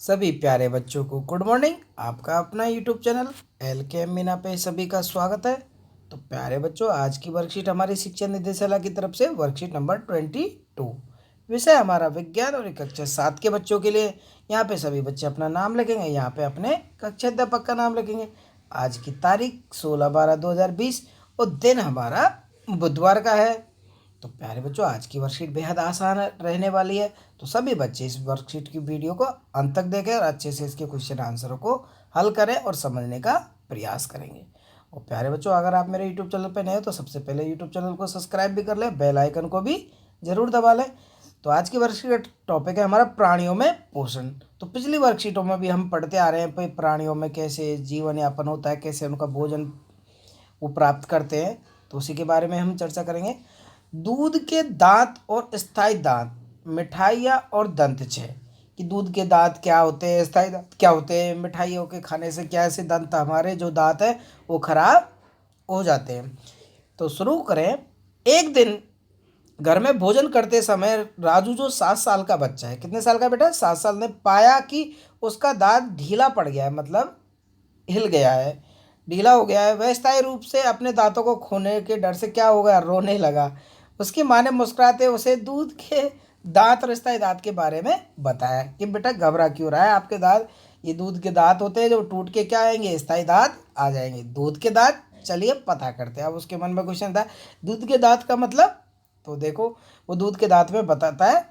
सभी प्यारे बच्चों को गुड मॉर्निंग। आपका अपना यूट्यूब चैनल एल के एम मीना पे सभी का स्वागत है। तो प्यारे बच्चों, आज की वर्कशीट हमारी शिक्षा निदेशालय की तरफ से वर्कशीट नंबर 22। विषय हमारा विज्ञान और कक्षा 7 के बच्चों के लिए। यहाँ पे सभी बच्चे अपना नाम लिखेंगे, यहाँ पे अपने कक्षा अध्यापक का नाम लिखेंगे। आज की तारीख 16/12/2020 और दिन हमारा बुधवार का है। तो प्यारे बच्चों, आज की वर्कशीट बेहद आसान रहने वाली है। तो सभी बच्चे इस वर्कशीट की वीडियो को अंत तक देखें और अच्छे से इसके क्वेश्चन आंसरों को हल करें और समझने का प्रयास करेंगे। और प्यारे बच्चों, अगर आप मेरे यूट्यूब चैनल पर नए हो तो सबसे पहले यूट्यूब चैनल को सब्सक्राइब भी कर लें, बेल आइकन को भी ज़रूर दबा लें। तो आज की वर्कशीट टॉपिक है हमारा प्राणियों में पोषण। तो पिछली वर्कशीटों में भी हम पढ़ते आ रहे हैं भाई प्राणियों में कैसे जीवन यापन होता है, कैसे उनका भोजन वो प्राप्त करते हैं। तो उसी के बारे में हम चर्चा करेंगे। दूध के दांत और स्थायी दांत, मिठाइयाँ और दंतछय। कि दूध के दांत क्या होते हैं, स्थायी दांत क्या होते हैं, मिठाइयों के खाने से क्या ऐसे दंत हमारे जो दांत है वो खराब हो जाते हैं। तो शुरू करें। एक दिन घर में भोजन करते समय राजू जो 7 साल का बच्चा है, कितने साल का बेटा, 7 साल, ने पाया कि उसका दांत ढीला पड़ गया है, मतलब हिल गया है, ढीला हो गया है। वह स्थायी रूप से अपने दांतों को खोने के डर से क्या हो गया, रोने लगा। उसकी माँ ने मुस्कुराते उसे दूध के दांत और स्थायी दांत के बारे में बताया कि बेटा घबरा क्यों रहा है, आपके दांत ये दूध के दांत होते हैं जो टूट के क्या आएंगे, स्थायी दांत आ जाएंगे। दूध के दांत, चलिए पता करते हैं। अब उसके मन में क्वेश्चन था दूध के दांत का मतलब। तो देखो, वो दूध के दांत में बताता है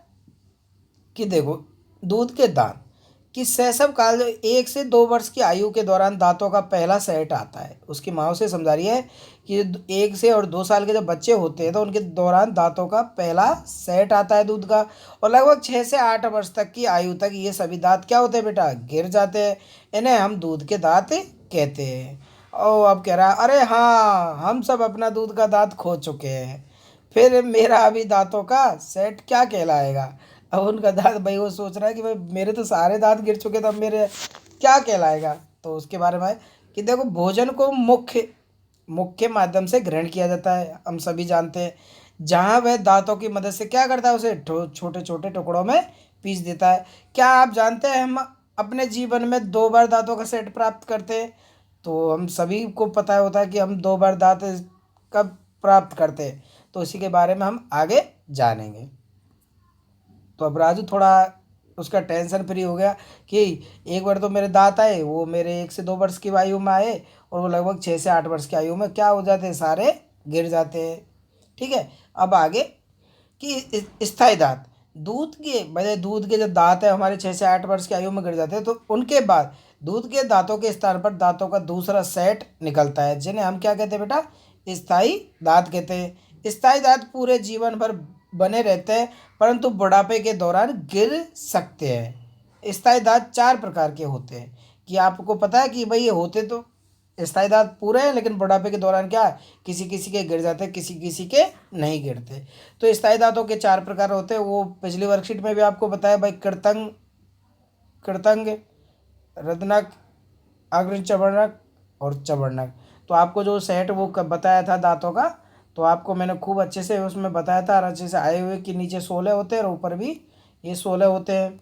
कि देखो, दूध के दांत कि शैशव काल, जो 1 से 2 वर्ष की आयु के दौरान दांतों का पहला सेट आता है। उसकी माँ उसे समझा रही है कि 1 से 2 साल के जब बच्चे होते हैं तो उनके दौरान दांतों का पहला सेट आता है दूध का। और लगभग 6 से 8 वर्ष तक की आयु तक ये सभी दांत क्या होते हैं बेटा, गिर जाते हैं। इन्हें हम दूध के दांत कहते हैं। ओ, अब कह रहा है अरे हाँ, हम सब अपना दूध का दांत खो चुके हैं, फिर मेरा अभी दांतों का सेट क्या कहलाएगा। अब उनका दांत, भाई वो सोच रहा है कि भाई मेरे तो सारे दांत गिर चुके, तो अब मेरे क्या कहलाएगा। तो उसके बारे में है कि देखो, भोजन को मुख्य मुख्य माध्यम से ग्रहण किया जाता है, हम सभी जानते हैं। जहाँ वह दांतों की मदद से क्या करता है, उसे छोटे छोटे टुकड़ों में पीस देता है। क्या आप जानते हैं हम अपने जीवन में 2 बार दांतों का सेट प्राप्त करते हैं। तो हम सभी को पता होता है कि हम 2 बार दांत कब प्राप्त करते हैं। तो इसी के बारे में हम आगे जानेंगे। तो अब राजू थोड़ा उसका टेंशन फ्री हो गया कि एक बार तो मेरे दांत आए, वो मेरे 1 से 2 वर्ष की आयु में आए और वो लगभग 6 से 8 वर्ष की आयु में क्या हो जाते हैं, सारे गिर जाते हैं। ठीक है। अब आगे कि स्थायी दांत, दूध के जो दांत है हमारे 6 से 8 वर्ष की आयु में गिर जाते हैं, तो उनके बाद दूध के दांतों के स्थान पर दांतों का दूसरा सेट निकलता है, जिन्हें हम क्या कहते हैं बेटा, स्थायी दांत कहते हैं। स्थायी दांत पूरे जीवन भर बने रहते हैं, परंतु बुढ़ापे के दौरान गिर सकते हैं। स्थायी दांत 4 प्रकार के होते हैं। कि आपको पता है कि भाई ये होते तो स्थायी दांत पूरे हैं, लेकिन बुढ़ापे के दौरान क्या, किसी किसी के गिर जाते, किसी किसी के नहीं गिरते। तो स्थायी दांतों के 4 प्रकार होते हैं। वो पिछली वर्कशीट में भी आपको बताया भाई, कृतंग कृतंग रत्नक, अग्र चवर्णक और चवर्णक। तो आपको जो सेट वो बताया था दांतों का, तो आपको मैंने खूब अच्छे से उसमें बताया था और अच्छे से आए हुए कि नीचे 16 होते हैं और ऊपर भी ये 16 होते हैं।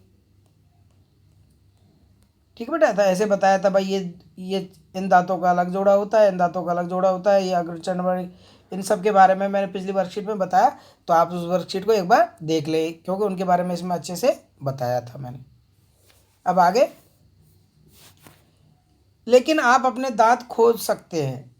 ठीक बेटा, था ऐसे बताया था भाई, ये इन दांतों का अलग जोड़ा होता है, इन दांतों का अलग जोड़ा होता है, ये अग्रचरण, इन सब के बारे में मैंने पिछली वर्कशीट में बताया। तो आप उस वर्कशीट को एक बार देख ले, क्योंकि उनके बारे में इसमें अच्छे से बताया था मैंने। अब आगे, लेकिन आप अपने दांत खोज सकते हैं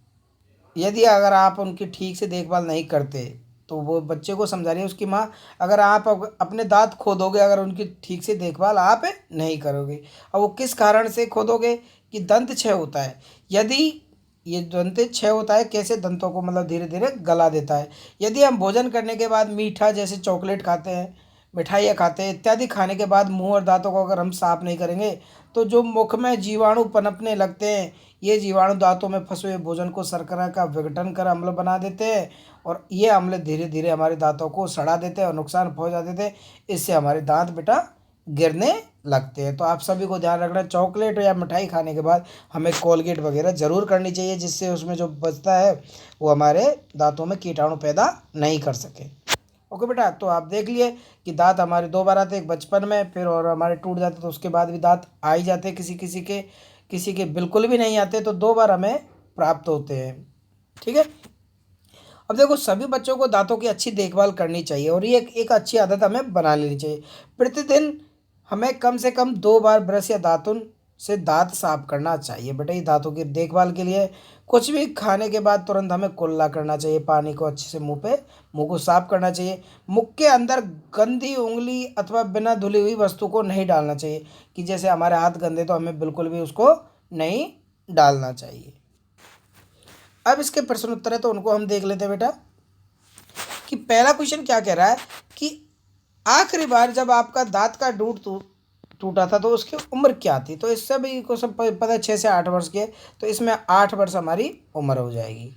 यदि अगर आप उनकी ठीक से देखभाल नहीं करते। तो वो बच्चे को समझा रही है उसकी माँ, अगर आप अपने दांत खोदोगे, अगर उनकी ठीक से देखभाल आप नहीं करोगे। और वो किस कारण से खोदोगे, कि दंत क्षय होता है। यदि ये दंत क्षय होता है, कैसे, दंतों को मतलब धीरे धीरे गला देता है। यदि हम भोजन करने के बाद मीठा जैसे चॉकलेट खाते हैं, मिठाइयाँ खाते हैं इत्यादि खाने के बाद मुंह और दांतों को अगर हम साफ नहीं करेंगे, तो जो मुख में जीवाणु पनपने लगते हैं, ये जीवाणु दांतों में फंसे हुए भोजन को शर्करा का विघटन कर अम्ल बना देते हैं और ये अम्ल धीरे धीरे हमारे दांतों को सड़ा देते हैं और नुकसान पहुंचा देते हैं। इससे हमारे दांत बेटा गिरने लगते हैं। तो आप सभी को ध्यान रखना, चॉकलेट या मिठाई खाने के बाद हमें कोलगेट वगैरह ज़रूर करनी चाहिए, जिससे उसमें जो बचता है वो हमारे दांतों में कीटाणु पैदा नहीं कर सके। ओके बेटा, तो आप देख लिए कि दांत हमारे 2 बार आते हैं, एक बचपन में, फिर और हमारे टूट जाते तो उसके बाद भी दांत आ ही जाते हैं, किसी के बिल्कुल भी नहीं आते, तो 2 बार हमें प्राप्त होते हैं। ठीक है। अब देखो, सभी बच्चों को दांतों की अच्छी देखभाल करनी चाहिए और ये एक अच्छी आदत हमें बना लेनी चाहिए। प्रतिदिन हमें कम से कम 2 बार ब्रश या दातुन से दांत साफ करना चाहिए। बेटा, ये दांतों की देखभाल के लिए कुछ भी खाने के बाद तुरंत हमें कुल्ला करना चाहिए, पानी को अच्छे से मुंह को साफ करना चाहिए। मुख के अंदर गंदी उंगली अथवा बिना धुली हुई वस्तु को नहीं डालना चाहिए, कि जैसे हमारे हाथ गंदे तो हमें बिल्कुल भी उसको नहीं डालना चाहिए। अब इसके प्रश्न उत्तर है तो उनको हम देख लेते हैं बेटा, कि पहला क्वेश्चन क्या कह रहा है कि आखिरी बार जब आपका दांत का टूटा था तो उसकी उम्र क्या थी। तो इससे भी को सब पता है 6 से 8 वर्ष की है, तो इसमें 8 वर्ष हमारी उम्र हो जाएगी।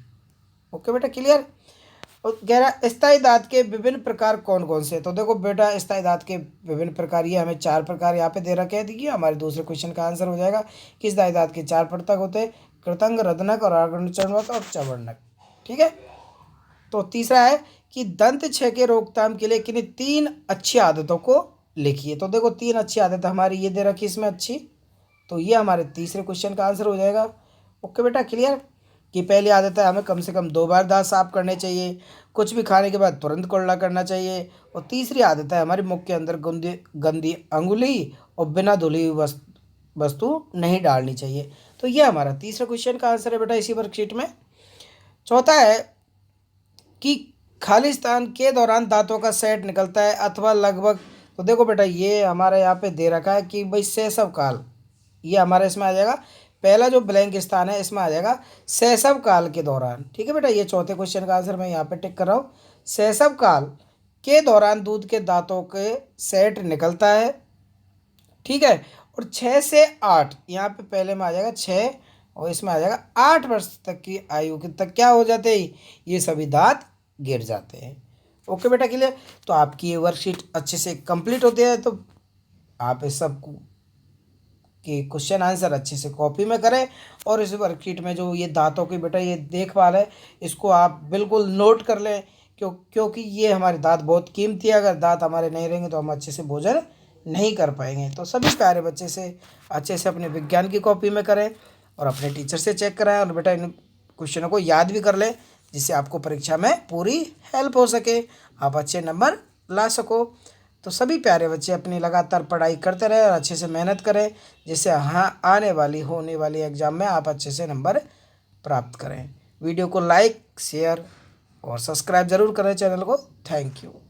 ओके बेटा, क्लियर। और कह रहा है स्थायी दांत के विभिन्न प्रकार कौन कौन से। तो देखो बेटा, स्थायी दांत के विभिन्न प्रकार, ये हमें 4 प्रकार यहाँ पे दे रखे हैं। देखिए, हमारे दूसरे क्वेश्चन का आंसर हो जाएगा कि स्थायी दांत के 4 प्रकार होते हैं, कृतंग, रत्नक और आगुणचर्मक और चवर्णक। ठीक है। तो तीसरा है कि दंत क्षय के रोकथाम के लिए किन्हीं 3 अच्छी आदतों को लिखिए। तो देखो, 3 अच्छी आदत हमारी ये दे रखी इसमें अच्छी, तो ये हमारे तीसरे क्वेश्चन का आंसर हो जाएगा। ओके बेटा, क्लियर। कि पहली आदत है हमें कम से कम 2 बार दांत साफ करने चाहिए, कुछ भी खाने के बाद तुरंत कुल्ला करना चाहिए, और तीसरी आदत है हमारी मुख के अंदर गंदी गंदी अंगुली और बिना धुली हुई वस्तु नहीं डालनी चाहिए। तो ये हमारा तीसरा क्वेश्चन का आंसर है बेटा इसी वर्कशीट में। चौथा है कि खाली स्थान के दौरान दांतों का सेट निकलता है अथवा लगभग। तो देखो बेटा, ये हमारे यहाँ पे दे रखा है कि भाई शैशव काल, ये हमारे इसमें आ जाएगा। पहला जो ब्लैंक स्थान है इसमें आ जाएगा शैशव काल के दौरान। ठीक है बेटा, ये चौथे क्वेश्चन का आंसर मैं यहाँ पे टिक कर रहा हूँ। शैशव काल के दौरान दूध के दांतों के सेट निकलता है। ठीक है। और 6 से 8, यहाँ पे पहले में आ जाएगा 6 और इसमें आ जाएगा 8 वर्ष तक की आयु के तक क्या हो जाते हैं, ये सभी दांत गिर जाते हैं। ओके बेटा, क्लियर। तो आपकी ये वर्कशीट अच्छे से कंप्लीट होती है, तो आप इस सब कि क्वेश्चन आंसर अच्छे से कॉपी में करें, और इस वर्कशीट में जो ये दांतों की बेटा ये देखभाल है, इसको आप बिल्कुल नोट कर लें, क्योंकि ये हमारे दांत बहुत कीमती है। अगर दांत हमारे नहीं रहेंगे तो हम अच्छे से भोजन नहीं कर पाएंगे। तो सभी प्यारे बच्चे से अच्छे से अपने विज्ञान की कॉपी में करें और अपने टीचर से चेक कराएं, और बेटा इन क्वेश्चनों को याद भी कर लें, जिससे आपको परीक्षा में पूरी हेल्प हो सके, आप अच्छे नंबर ला सको। तो सभी प्यारे बच्चे अपनी लगातार पढ़ाई करते रहें और अच्छे से मेहनत करें, जिससे हाँ होने वाली एग्ज़ाम में आप अच्छे से नंबर प्राप्त करें। वीडियो को लाइक, शेयर और सब्सक्राइब ज़रूर करें चैनल को। Thank you.